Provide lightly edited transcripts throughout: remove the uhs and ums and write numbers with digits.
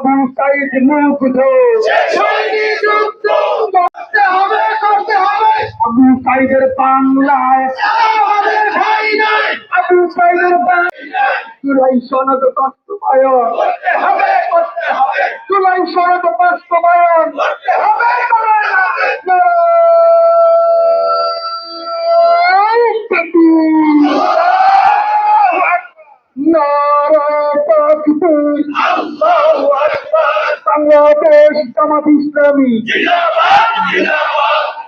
আবু সাইদ মুগ্ধ করতে হবে আবু সাইদের বাংলায় আবু সাইদের জুলাই সনদ বাস্তবায়ন জুলাই সনদ বাস্তবায়ন বাংলাদেশ জামাত ইসলামী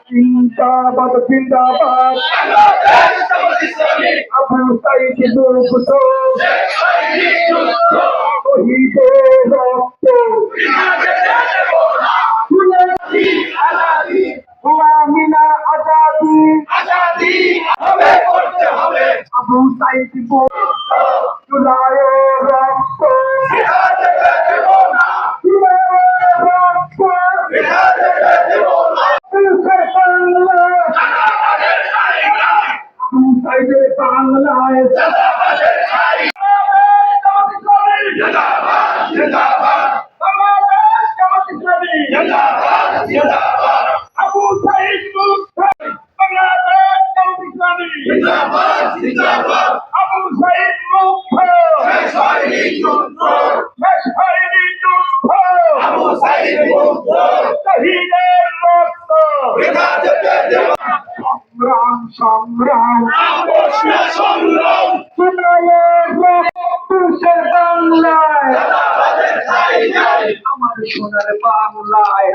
জিন্দাবাদ জিন্দাবাদ আবু সাইদ মুগ্ধ শহীদের রক্ত গোলামিনা আজাদি আবু সাইদ মুগ্ধ জুলাইয়ের রক্ত বাংলায় আবু সাইদ মুগ্ধ বাংলাদেশ জামাত ইসলামী আবু সাইদ মুগ্ধ শেষ হয়নি যুদ্ধ শহীদের রক্ত সংগ্রাম জুলাইয়ের রক্তের বাংলায় আমার সোনার বাংলায়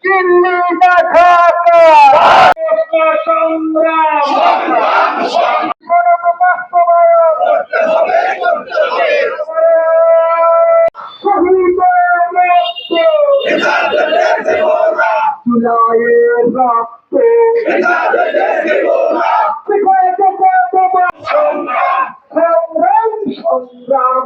দিল্লি না ঢাকা সংগ্রাম বাস্তবায়ন শহীদের রক্ত জুলাইয়ের রক্ত সংগ্রাম